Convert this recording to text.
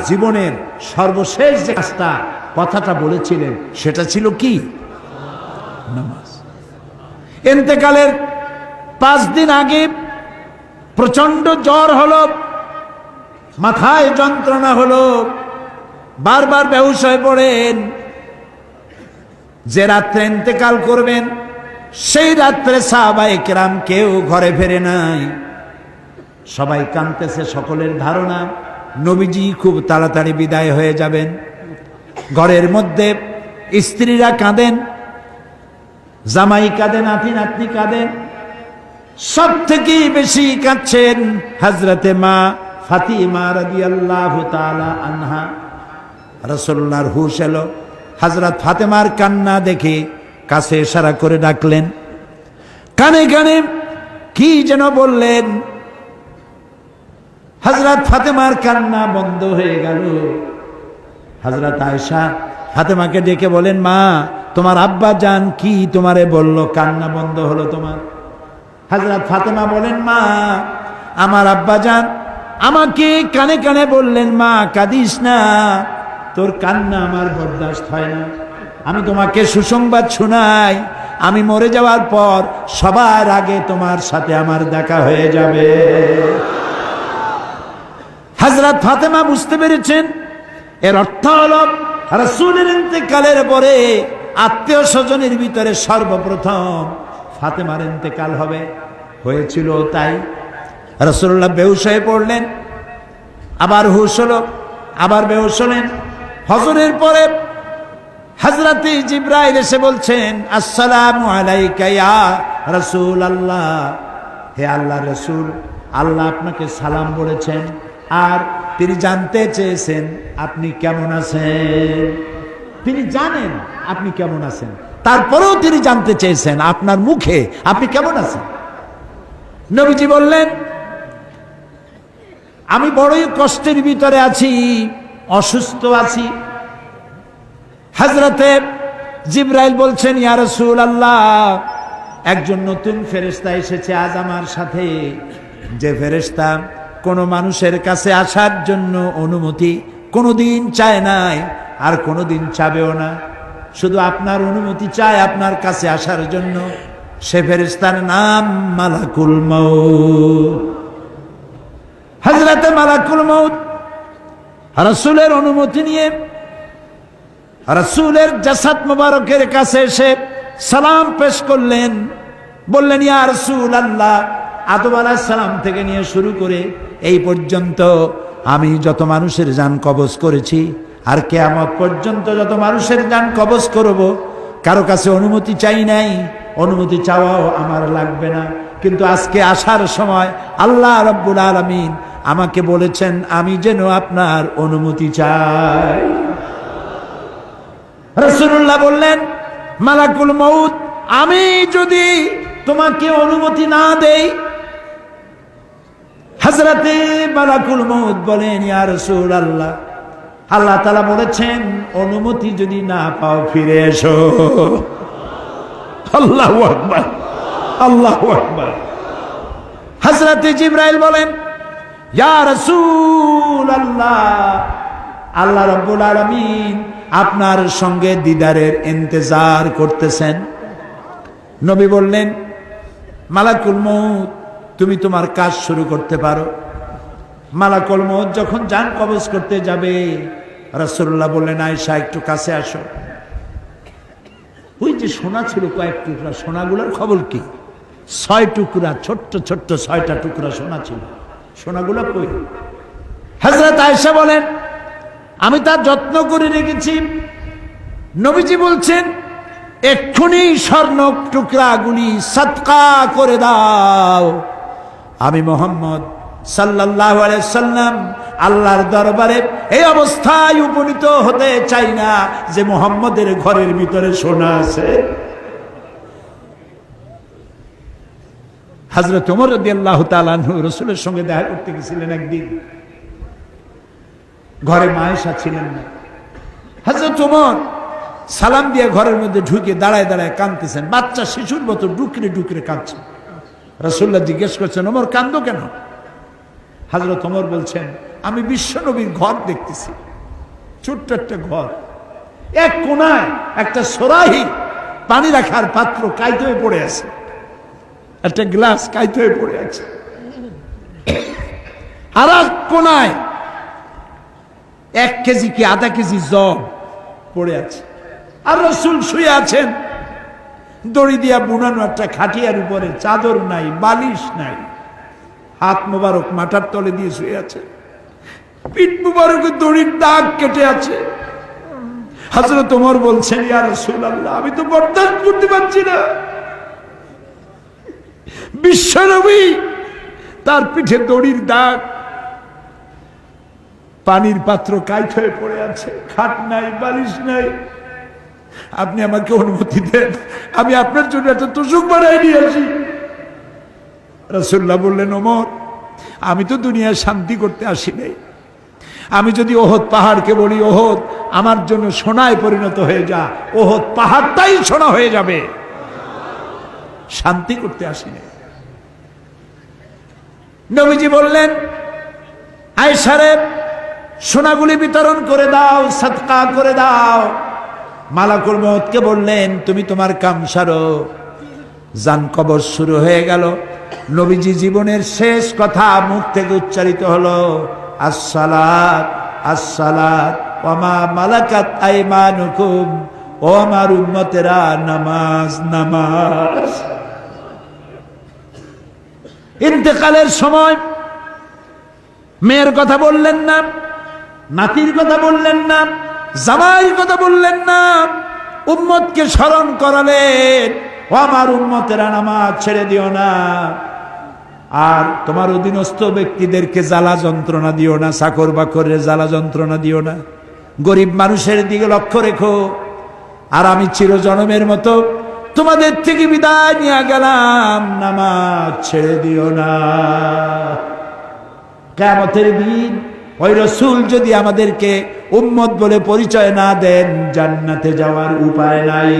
জীবনের সর্বশেষ যে কাজটা কথাটা বলেছিলেন সেটা ছিল কি? নামাজ। ইন্তেকালের 5 দিন আগে প্রচন্ড জ্বর হলো, মাথায় যন্ত্রণা হলো, বারবার বেহুশ হয়ে পড়েন। যে রাত্রে ইন্তেকাল করবেন সেই রাত্রে সাহাবায়ে কেরাম কেউ ঘরে ফেরে নাই, সবাই কাঁদতেছে। সকলের ধারণা নবীজি খুব তাড়াতাড়ি বিদায় হয়ে যাবেন। ঘরের মধ্যে স্ত্রীরা কাঁদেন, জামাই কাঁদেন, নাতি নাতনি কাঁদেন। সব থেকে বেশি কাঁদছেন হযরতে মা ফাতিমা রাদিয়াল্লাহু তাআলা আনহা। রাসূলুল্লাহর হুশ এলো, হযরত ফাতেমার কান্না দেখে কাছে ইশারা করে ডাকলেন, কানে কানে কি যেন বললেন। হযরত ফাতেমার কান্না বন্ধ হয়ে গেল। হযরত আয়েশা ফাতেমাকে ডেকে বলেন, মা তোমার আব্বা জান কি তোমারে বলল, কান্না বন্ধ হলো তোমার? হযরত ফাতেমা বলেন, মা আমার আব্বা জান আমাকে কানে কানে বললেন, মা কাঁদিস না, তোর কান্না আমার বরদাস্ত হয় না। আমি তোমাকে সুসংবাদ শোনাই, আমি মরে যাওয়ার পর সবার আগে তোমার সাথে আমার দেখা হয়ে যাবে। হযরত ফাতেমা বুঝতে পেরেছেন এর অর্থ হলো রাসূলের ইন্তেকালের পরে আত্মীয় স্বজনের ভিতরে সর্বপ্রথম ফাতেমার ইন্তেকাল হবে। হয়েছিল তাই। রাসূলুল্লাহ বেহুশ হয়ে পড়লেন, আবার হুশ হলো, আবার বেহুশ হলেন। ফজরের পরে হযরতে জিবরাইল এসে বলছেন, আসসালামু আলাইকা ইয়া রাসূলুল্লাহ, হে আল্লাহর রাসূল, আল্লাহ আপনাকে সালাম বলেছেন আর তিনি জানতে চেয়েছেন আপনি কেমন আছেন। তিনি জানেন আপনি কেমন আছেন, তারপরেও তিনি জানতে চেয়েছেন আপনার মুখে আপনি কেমন আছেন। নবীজি বললেন, আমি বড়ই কষ্টের ভিতরে আছি, অসুস্থ আছি। হযরতে জিবরাইল বলছেন, ইয়া রাসূলুল্লাহ, একজন নতুন ফেরেশতা এসেছে আজ আমার সাথে, যে ফেরেশতা কোনো মানুষের কাছে আসার জন্য অনুমতি কোনোদিন চায় নাই আর কোনোদিন চাবেও না, শুধু আপনার অনুমতি চায় আপনার কাছে আসার জন্য। সে ফেরেশতার নাম মালাকুল মউত। হযরতে মালাকুল মউত রাসূলের অনুমতি নিয়ে রাসূলের জাসাদ মোবারকের কাছে এসে সালাম পেশ করলেন। বললেন, ইয়া রাসূলুল্লাহ, আদম আলাইহিস সালাম থেকে নিয়ে শুরু করে এই পর্যন্ত আমি যত মানুষের জান কবজ করেছি আর কিয়ামত পর্যন্ত যত মানুষের জান কবজ করব, কারো কাছে অনুমতি চাই নাই, অনুমতি চাওয়াও আমার লাগবে না। কিন্তু আজকে আসার সময় আল্লাহ রাব্বুল আলামিন আমাকে বলেছেন আমি যেন আপনার অনুমতি চাই। রাসূলুল্লাহ বললেন, মালাকুল মউত, আমি যদি তোমাকে অনুমতি না দেই? হযরতে মালাকুল মউত বলেন, ইয়া রাসূলুল্লাহ, আল্লাহ তাআলা বলেছেন অনুমতি যদি না পাও ফিরে এসো। আল্লাহু আকবার, আল্লাহু আকবার। হযরতে জিবরাইল বলেন, ইয়া রাসূলুল্লাহ, আল্লাহ রাব্বুল আলামিন আপনার সঙ্গে দিদারের ইন্তজার করতেছেন। নবী বললেন, মালাকুল মউত, তুমি তোমার কাজ শুরু করতে পারো। মালাকুল মউত যখন জান কবজ করতে যাবে, রাসূলুল্লাহ বললেন, আয়েশা একটু কাছে আসো। ওই যে সোনা ছিল কয়েক টুকরা, সোনাগুলোর খবর কি? 6 টুকরা, ছোট্ট ছোট্ট 6টা টুকরা সোনা ছিল, সোনাগুলো কই? হযরত আয়েশা বলেন, আমি তার যত্ন করে রেখেছি। নবীজি বলছেন, এক্ষুনি স্বর্ণ টুকরাগুলি সদকা করে দাও। আমি মুহাম্মদ সাল্লাল্লাহু আলাইহি সাল্লাম আল্লাহর দরবারে এই অবস্থায় উপনীত হতে চাই না যে মুহাম্মদের ঘরের ভিতরে সোনা আছে। হযরত ওমর রাদিয়াল্লাহু তাআলা আনহু রাসূলের সঙ্গে দেখা করতে গেছিলেন একদিন। ঘরে মা আয়েশা ছিলেন না। হযরত ওমর সালাম দিয়ে ঘরের মধ্যে ঢুকে দাঁড়ায় দাঁড়ায় কাঁদতেছেন, বাচ্চা শিশুর মতো ডুকরে ডুকরে কাঁদছে। রাসূলুল্লাহ জিজ্ঞেস করছেন, ওমর কাঁদো কেন? হযরত ওমর বলছেন, আমি বিশ্বনবীর ঘর দেখতেছি, ছোট্ট একটা ঘর, এক কোনায় একটা সরাহি পানি রাখার পাত্র কাইতে হয়ে পড়ে আছে, একটা গ্লাস কাইতে হয়ে পড়ে আছে, আর এক কোনায় 1 কেজি কি আধা কেজি জব পড়ে আছে, আর রাসূল শুয়ে আছেন দড়ি দিয়া বুনানো একটা খাটিয়ার উপরে, চাদর নাই, বালিশ নাই, হাত মোবারক মাথার তলে দিয়ে শুয়ে আছে, পিঠ মোবারকে দড়ির দাগ কেটে আছে। হযরত ওমর বলছেন, ইয়া রাসূলুল্লাহ, আমি তো বরদাস্ত করতে পারছি না, বিশ্বনবী তার পিঠে দড়ির দাগ, পানির পাত্র কাইট হয়ে পড়ে আছে, খাট নাই, বালিশ নাই, আপনি আমাকে অনুমতি দেন, আমি আপনার জন্য একটা তোষক বানাই নিয়ে আসি। রাসূলুল্লাহ বললেন, ওমর, আমি তো দুনিয়ায় শান্তি করতে আসি নাই, আমি যদি ওহদ পাহাড়কে বলি ওহদ আমার জন্য সোনায় পরিণত হয়ে যা, ওহদ পাহাড়টাই সোনা হয়ে যাবে, শান্তি করতে আসি নাই। নবীজি বললেন, আয়েশারে সোনাগুলি বিতরণ করে দাও, সাদকা করে দাও। মালাকুল মউতকে বললেন, তুমি তোমার কাম সারো। জান কবর শুরু হয়ে গেল। নবীজি জীবনের শেষ কথা মুখ থেকে উচ্চারিত হলো, আসসালাত আসসালাত ওয়া মা মালাকাত আইমানুকুম, ও আমার উম্মতেরা, নামাজ নামাজ। ইন্তেকালের সময় মেয়ের কথা বললেন না, নাতির কথা বললেন না, জামাইয়ের কথা বললেন না, উম্মতকে স্মরণ করালেন, ও আমার উম্মতেরা, নামাজ ছেড়ে দিও না, আর তোমার অধীনস্থ ব্যক্তিদেরকে জ্বালা যন্ত্রণা দিও না, চাকর বাকরের জ্বালা যন্ত্রণা দিও না, গরিব মানুষের দিকে লক্ষ্য রেখো, আর আমি চিরজনমের মতো তোমাদের থেকে বিদায় নিয়ে গেলাম, নামাজ ছেড়ে দিও না। কিয়ামতের দিন ওই রাসূল যদি আমাদেরকে উম্মত বলে পরিচয় না দেন, জান্নাতে যাওয়ার উপায় নাই।